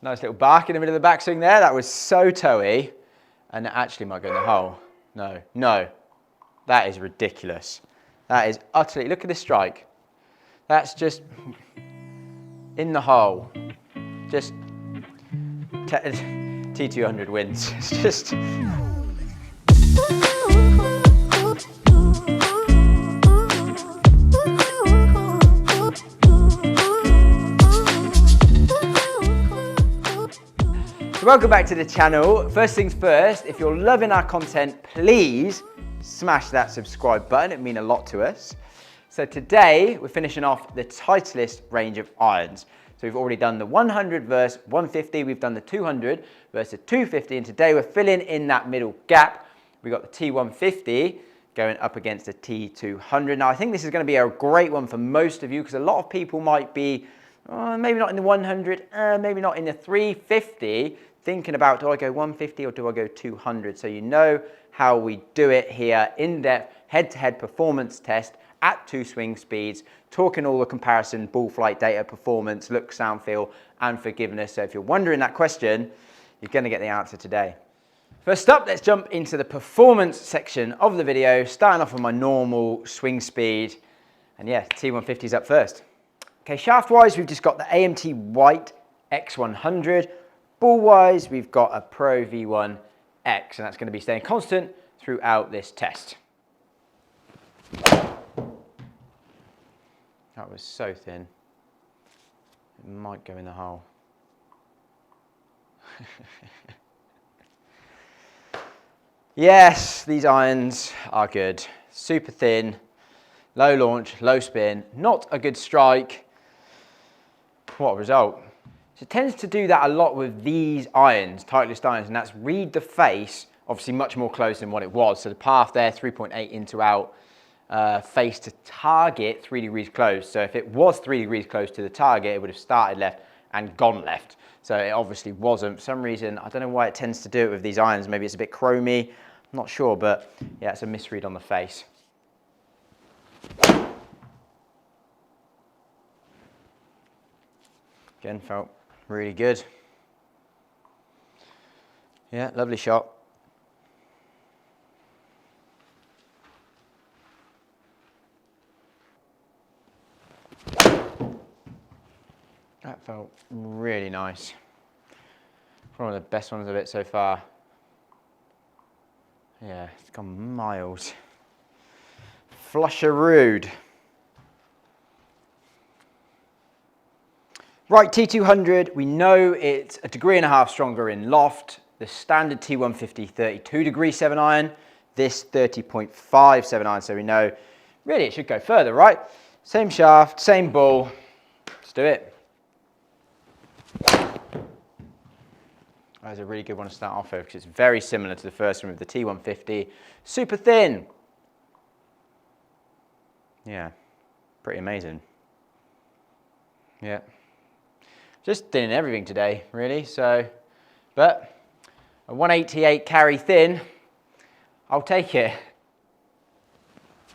Nice little bark in the middle of the backswing there. That was so toey. And it actually might go in the hole. No, no. That is ridiculous. That is utterly, look at this strike. That's just in the hole. Just T200 wins. It's just. Welcome back to the channel. First things first, if you're loving our content, please smash that subscribe button. It means a lot to us. So today we're finishing off the Titleist range of irons. So we've already done the 100 versus 150, we've done the 200 versus 250, and today we're filling in that middle gap. We've got the T150 going up against the T200. Now I think this is going to be a great one for most of you because a lot of people might be maybe not in the 100, maybe not in the 350, thinking about, do I go 150 or do I go 200? So you know how we do it here, in-depth, head-to-head performance test at 2 swing speeds, talking all the comparison, ball flight data, performance, look, sound, feel, and forgiveness. So if you're wondering that question, you're going to get the answer today. First up, let's jump into the performance section of the video, starting off with my normal swing speed. And yeah, T150 is up first. Okay, shaft-wise, we've just got the AMT White X100. Ball-wise, we've got a Pro V1X, and that's going to be staying constant throughout this test. That was so thin. It might go in the hole. Yes, these irons are good. Super thin, low launch, low spin, not a good strike. What a result. So it tends to do that a lot with these irons, Titleist irons, and that's read the face, obviously much more close than what it was. So the path there, 3.8 into out, face to target, 3 degrees close. So if it was 3 degrees close to the target, it would have started left and gone left. So it obviously wasn't. For some reason, I don't know why it tends to do it with these irons. Maybe it's a bit chromy, I'm not sure, but yeah, it's a misread on the face. Again, felt really good. Yeah, lovely shot. That felt really nice. One of the best ones of it so far. Yeah, it's gone miles. Flusheroo. Right, T200, we know it's 1.5 degrees stronger in loft. The standard T150, 32 degree 7 iron. This 30.5 7 iron, so we know really it should go further, right? Same shaft, same ball. Let's do it. That was a really good one to start off with because it's very similar to the first one with the T150. Super thin. Yeah, pretty amazing. Yeah. Just thin in everything today, really. So, but a 188 carry thin, I'll take it.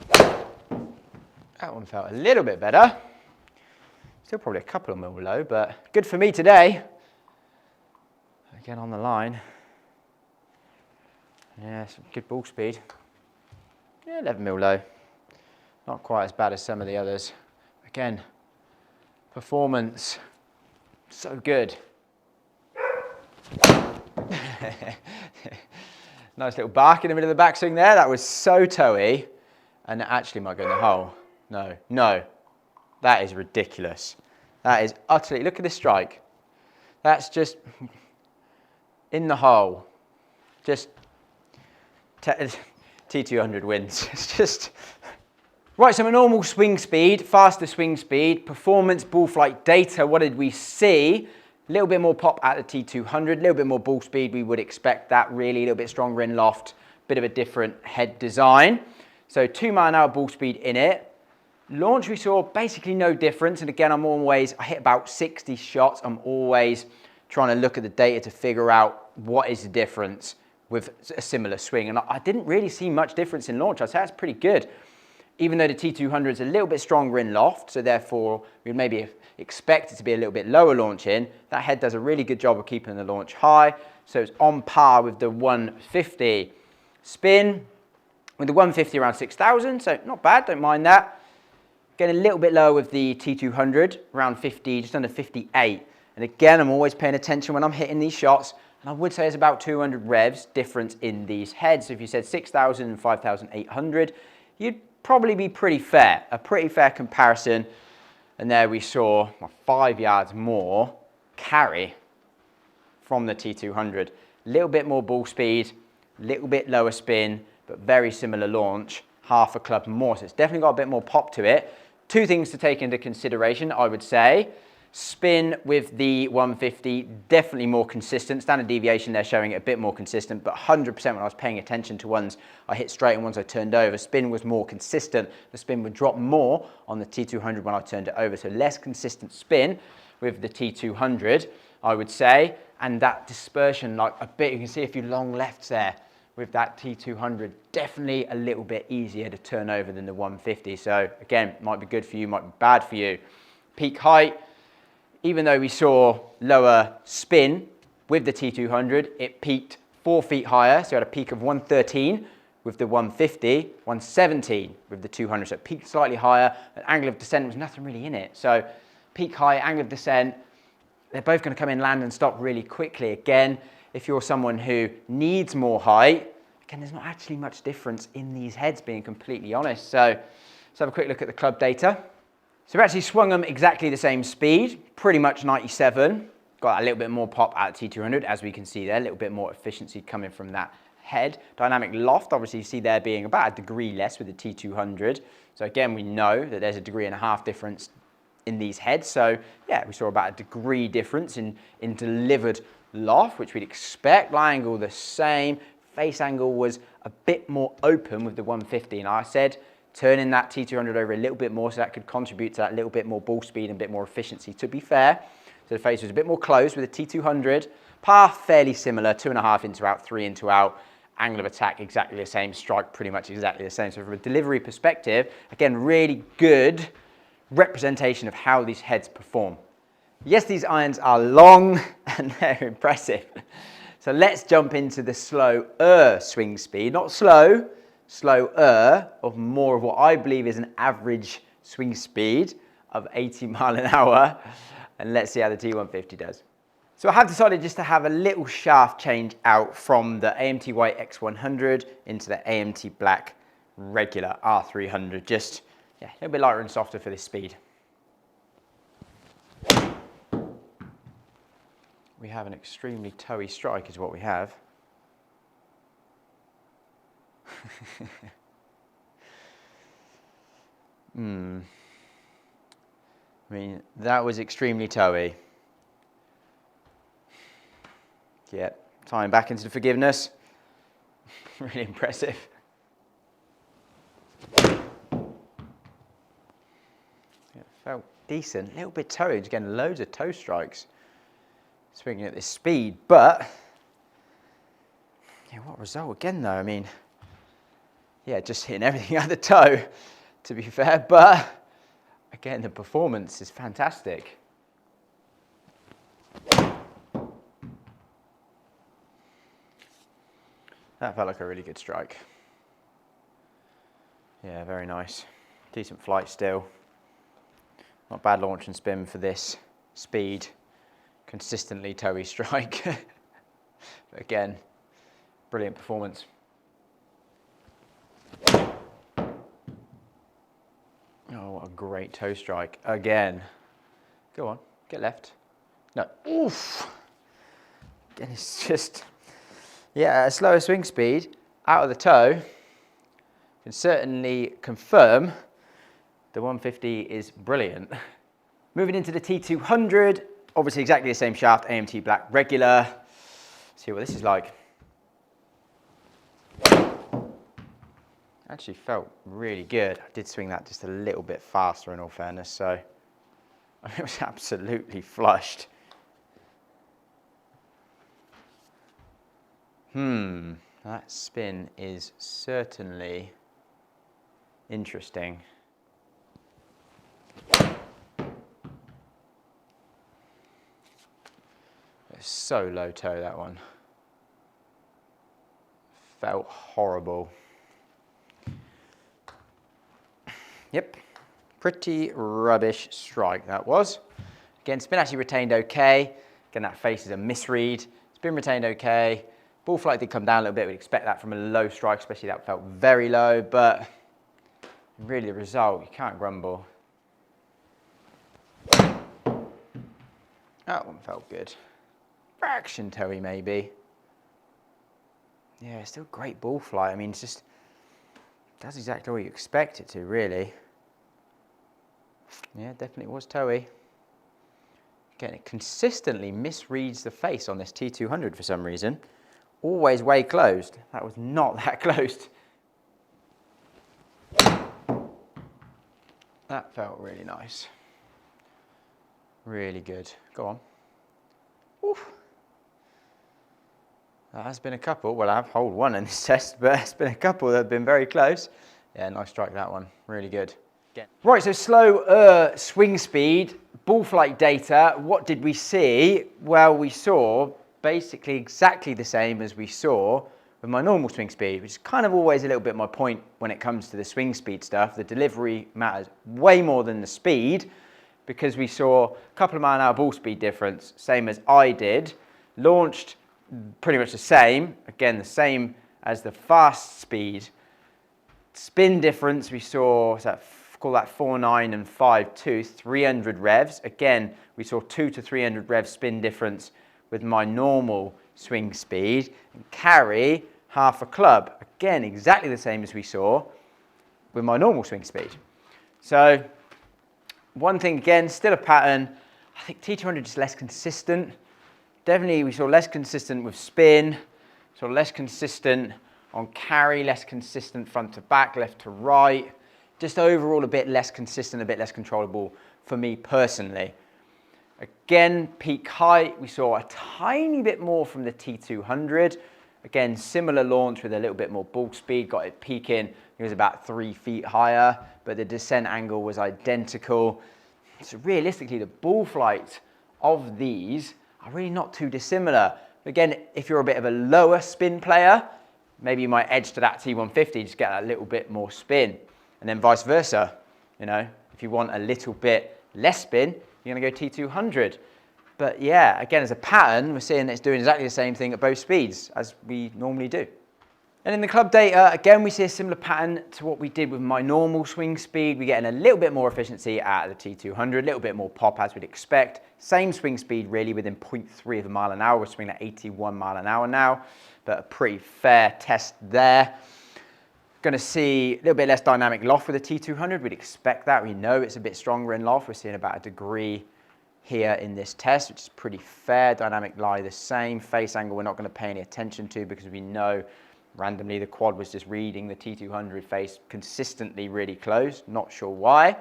That one felt a little bit better. Still probably a couple of mil low, but good for me today. Again on the line. Yeah, some good ball speed. Yeah, 11 mil low. Not quite as bad as some of the others. Again, performance. So good. Nice little bark in the middle of the backswing there. That was so toey. And it actually might go in the hole. No, no. That is ridiculous. That is utterly, look at this strike. That's just in the hole. Just T200 wins. It's just. Right, so a normal swing speed, faster swing speed, performance, ball flight data, what did we see? A little bit more pop at the T200, a little bit more ball speed, we would expect that really, a little bit stronger in loft, bit of a different head design. So 2 mile an hour ball speed in it. Launch we saw basically no difference, and again I hit about 60 shots, I'm always trying to look at the data to figure out what is the difference with a similar swing, and I didn't really see much difference in launch. I'd say that's pretty good. Even though the T200 is a little bit stronger in loft, so therefore we'd maybe expect it to be a little bit lower launching, that head does a really good job of keeping the launch high. So it's on par with the 150. Spin with the 150 around 6,000, so not bad, don't mind that. Getting a little bit lower with the T200, around 50, just under 58. And again, I'm always paying attention when I'm hitting these shots, and I would say it's about 200 revs difference in these heads. So if you said 6,000 and 5,800, you'd probably be pretty fair, a pretty fair comparison. And there we saw 5 yards more carry from the T200. A little bit more ball speed, a little bit lower spin, but very similar launch, half a club more. So it's definitely got a bit more pop to it. Two things to take into consideration, I would say. Spin with the 150, definitely more consistent. Standard deviation, they're showing it a bit more consistent, but 100% when I was paying attention to ones I hit straight and ones I turned over, spin was more consistent. The spin would drop more on the T200 when I turned it over, so less consistent spin with the T200, I would say. And that dispersion, like a bit, you can see a few long lefts there with that T200, definitely a little bit easier to turn over than the 150. So again, might be good for you, might be bad for you. Peak height, even though we saw lower spin with the T200, it peaked 4 feet higher. So we had a peak of 113 with the 150, 117 with the 200. So it peaked slightly higher. An angle of descent was nothing really in it. So peak height, angle of descent, they're both going to come in, land and stop really quickly. Again, if you're someone who needs more height, again, there's not actually much difference in these heads, being completely honest. So let's have a quick look at the club data. So we actually swung them exactly the same speed, pretty much 97. Got a little bit more pop out of T200, as we can see there, a little bit more efficiency coming from that head. Dynamic loft, obviously you see there being about a degree less with the T200. So again, we know that there's a 1.5 degrees difference in these heads. So yeah, we saw about a degree difference in delivered loft, which we'd expect. Lie angle the same. Face angle was a bit more open with the 150. And I said, turning that T200 over a little bit more, so that could contribute to that little bit more ball speed and a bit more efficiency, to be fair. So the face was a bit more closed with the T200. Path fairly similar, 2.5 into out, 3 into out. Angle of attack exactly the same, strike pretty much exactly the same. So from a delivery perspective, again, really good representation of how these heads perform. Yes, these irons are long and they're impressive. So let's jump into the slower swing speed, not slow, slower, of more of what I believe is an average swing speed of 80 mile an hour. And let's see how the T150 does. So I have decided just to have a little shaft change out from the AMT White X100 into the AMT Black regular R300. Just a little bit lighter and softer for this speed. We have an extremely toey strike is what we have. I mean, that was extremely toey. Yeah, tying back into the forgiveness. Really impressive. It felt decent, a little bit toey, again, loads of toe strikes. Swinging at this speed, but yeah, what result again though? I mean, yeah, just hitting everything at the toe, to be fair, but again, the performance is fantastic. That felt like a really good strike. Yeah, very nice. Decent flight still. Not bad launch and spin for this speed. Consistently toey strike. But again, brilliant performance. Oh, what a great toe strike. Again. Go on, get left. No, oof. Again, it's just, yeah, a slower swing speed, out of the toe, can certainly confirm the 150 is brilliant. Moving into the T200, obviously exactly the same shaft, AMT Black regular. See what this is like. Actually felt really good. I did swing that just a little bit faster in all fairness, so it was absolutely flushed. That spin is certainly Interesting. It's so low toe, that one. Felt horrible. Yep, pretty rubbish strike that was. Again, spin actually retained okay. Again, that face is a misread. Spin retained okay. Ball flight did come down a little bit. We'd expect that from a low strike, especially that felt very low, but really the result, you can't grumble. That one felt good. Fraction toey maybe. Yeah, still great ball flight. I mean, it's just, does exactly what you expect it to, really. Yeah, definitely was toey. Again, it consistently misreads the face on this T200 for some reason. Always way closed. That was not that closed. That felt really nice. Really good. Go on. Oof. There has been a couple. Well, I've holed one in this test, but it's been a couple that have been very close. Yeah, nice strike, that one. Really good. Again. Right, so slow swing speed, ball flight data. What did we see? Well, we saw basically exactly the same as we saw with my normal swing speed, which is kind of always a little bit my point when it comes to the swing speed stuff. The delivery matters way more than the speed, because we saw a couple of mile an hour ball speed difference, same as I did. Launched pretty much the same, again the same as the fast speed. Spin difference we saw, so call that 4.9 and 5.2, 300 revs. Again, we saw 2 to 300 rev spin difference with my normal swing speed. And carry, half a club. Again, exactly the same as we saw with my normal swing speed. So, one thing again, still a pattern. I think T200 is less consistent. Definitely we saw less consistent with spin, saw less consistent on carry, less consistent front to back, left to right. Just overall a bit less consistent, a bit less controllable for me personally. Again, peak height, we saw a tiny bit more from the T200. Again, similar launch with a little bit more ball speed, got it peaking. It was about 3 feet higher, but the descent angle was identical. So realistically, the ball flight of these are really not too dissimilar. Again, if you're a bit of a lower spin player, maybe you might edge to that T150, just get that little bit more spin. And then vice versa, you know, if you want a little bit less spin, you're gonna go T200. But yeah, again, as a pattern, we're seeing it's doing exactly the same thing at both speeds as we normally do. And in the club data, again, we see a similar pattern to what we did with my normal swing speed. We're getting a little bit more efficiency out of the T200, a little bit more pop as we'd expect. Same swing speed really within 0.3 of a mile an hour. We're swinging at 81 mile an hour now, but a pretty fair test there. Going to see a little bit less dynamic loft with the T200. We'd expect that. We know it's a bit stronger in loft. We're seeing about a degree here in this test, which is pretty fair. Dynamic lie the same. Face angle we're not going to pay any attention to because we know randomly the quad was just reading the T200 face consistently really close. Not sure why.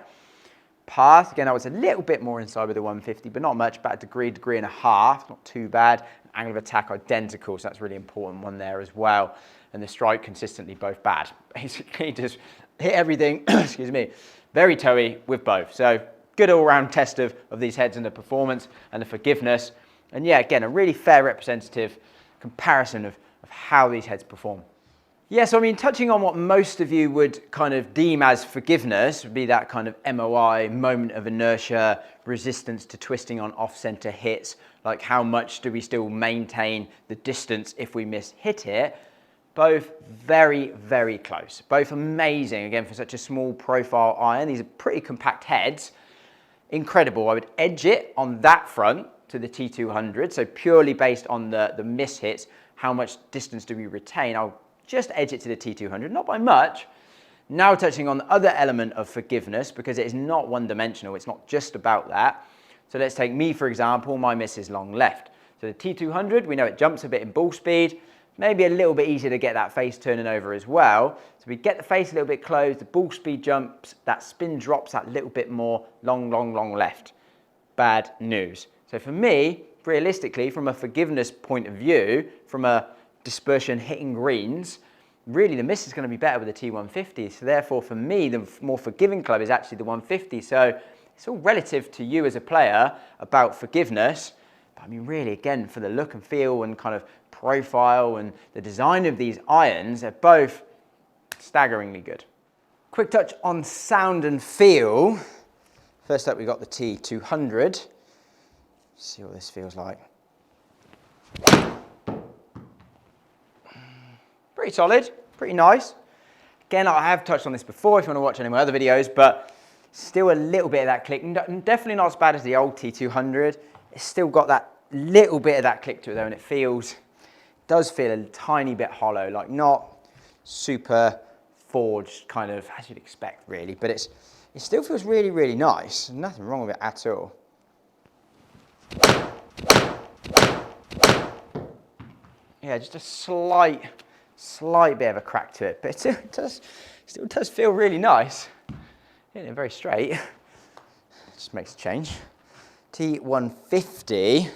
Path, again, I was a little bit more inside with the 150, but not much, about a degree and a half, not too bad. Angle of attack identical, so that's a really important one there as well. And the strike consistently both bad. Basically just hit everything, excuse me, very toey with both. So good all-round test of these heads and the performance and the forgiveness. And yeah, again, a really fair representative comparison of how these heads perform. Yeah, so I mean, touching on what most of you would kind of deem as forgiveness, would be that kind of MOI, moment of inertia, resistance to twisting on off-center hits, like how much do we still maintain the distance if we miss-hit it. Both very, very close. Both amazing, again, for such a small profile iron. These are pretty compact heads. Incredible. I would edge it on that front to the T200, so purely based on the miss-hits, how much distance do we retain? I'll just edge it to the T200, not by much. Now touching on the other element of forgiveness, because it is not one-dimensional, it's not just about that. So let's take me, for example, my miss is long left. So the T200, we know it jumps a bit in ball speed, maybe a little bit easier to get that face turning over as well. So we get the face a little bit closed, the ball speed jumps, that spin drops that little bit more, long left. Bad news. So for me, realistically, from a forgiveness point of view, from a dispersion hitting greens, really the miss is going to be better with the T150. So therefore, for me, the more forgiving club is actually the 150. So it's all relative to you as a player about forgiveness. But I mean, really, again, for the look and feel and kind of profile and the design of these irons, they're both staggeringly good. Quick touch on sound and feel. First up, we've got the T200. See what this feels like. Pretty solid, pretty nice. Again, I have touched on this before if you want to watch any of my other videos, but still a little bit of that click. Definitely not as bad as the old T200. It's still got that little bit of that click to it though, and it does feel a tiny bit hollow, like not super forged kind of as you'd expect really, but it still feels really, really nice. Nothing wrong with it at all. Yeah, just a slight bit of a crack to it, but it still does feel really nice. Hitting it very straight. Just makes a change. T150.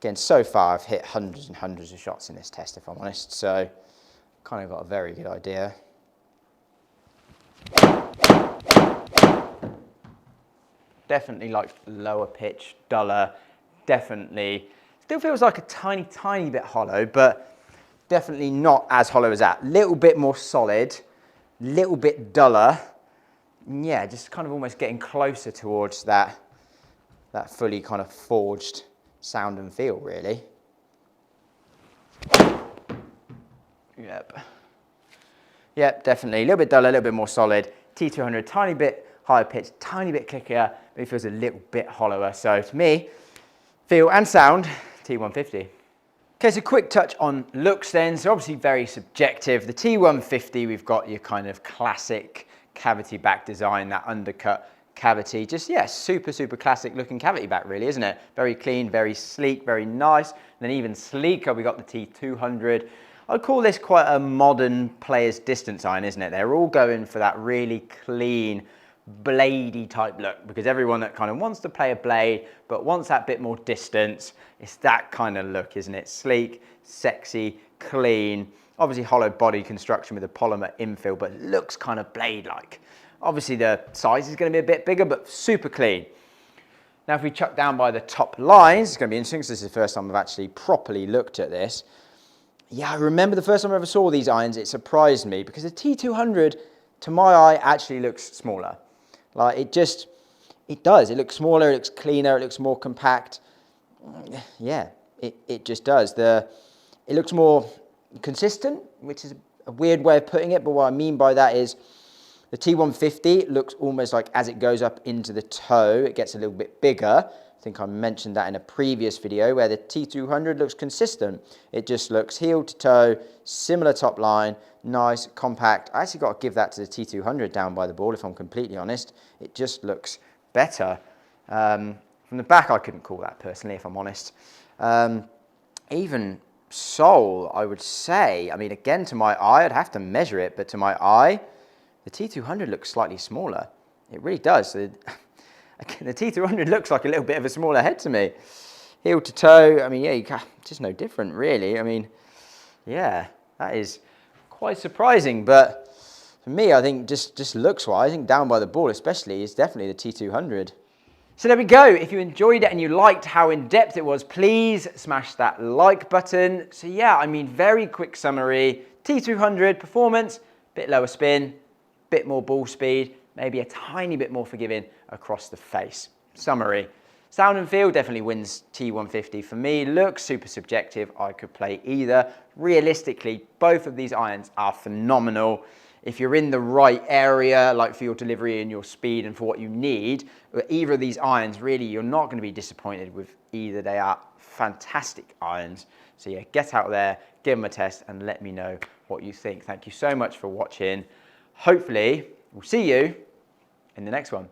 Again, so far I've hit hundreds and hundreds of shots in this test, if I'm honest, so kind of got a very good idea. Definitely like lower pitch, duller, definitely. Still feels like a tiny, tiny bit hollow, but definitely not as hollow as that. Little bit more solid, little bit duller. Yeah, just kind of almost getting closer towards that fully kind of forged sound and feel, really. Yep, definitely. A little bit duller, a little bit more solid. T200, tiny bit higher pitch, tiny bit clickier, but it feels a little bit hollower. So to me, feel and sound, T150. Okay, so quick touch on looks then. So obviously very subjective. The T150, we've got your kind of classic cavity back design, that undercut cavity. Just, yeah, super, super classic looking cavity back really, isn't it? Very clean, very sleek, very nice. And then even sleeker, we got the T200. I'd call this quite a modern player's distance iron, isn't it? They're all going for that really clean, bladey type look, because everyone that kind of wants to play a blade but wants that bit more distance, it's that kind of look, isn't it? Sleek, sexy, clean, obviously hollow body construction with a polymer infill, but looks kind of blade-like. Obviously the size is going to be a bit bigger, but super clean. Now if we chuck down by the top lines, it's going to be interesting because this is the first time I've actually properly looked at this. Yeah, I remember the first time I ever saw these irons, it surprised me because the T200, to my eye, actually looks smaller. Like it does. It looks smaller, it looks cleaner, it looks more compact. Yeah, it just does. It looks more consistent, which is a weird way of putting it, but what I mean by that is the T150 looks almost like as it goes up into the toe, it gets a little bit bigger. I think I mentioned that in a previous video where the T200 looks consistent. It just looks heel to toe, similar top line, nice, compact. I actually got to give that to the T200 down by the ball, if I'm completely honest. It just looks better. From the back, I couldn't call that personally, if I'm honest. Even sole, I would say, I mean, again, to my eye, I'd have to measure it, but to my eye, the T200 looks slightly smaller. It really does. The T200 looks like a little bit of a smaller head to me. Heel to toe, I mean, yeah, it's just no different, really. I mean, yeah, that is quite surprising. But for me, I think just looks-wise, I think down by the ball especially is definitely the T200. So there we go. If you enjoyed it and you liked how in-depth it was, please smash that like button. So yeah, I mean, very quick summary. T200 performance, bit lower spin, bit more ball speed, maybe a tiny bit more forgiving across the face. Summary. Sound and feel definitely wins T150 for me. Looks super subjective. I could play either. Realistically, both of these irons are phenomenal. If you're in the right area, like for your delivery and your speed and for what you need, either of these irons, really, you're not going to be disappointed with either. They are fantastic irons. So yeah, get out there, give them a test and let me know what you think. Thank you so much for watching. Hopefully, we'll see you in the next one.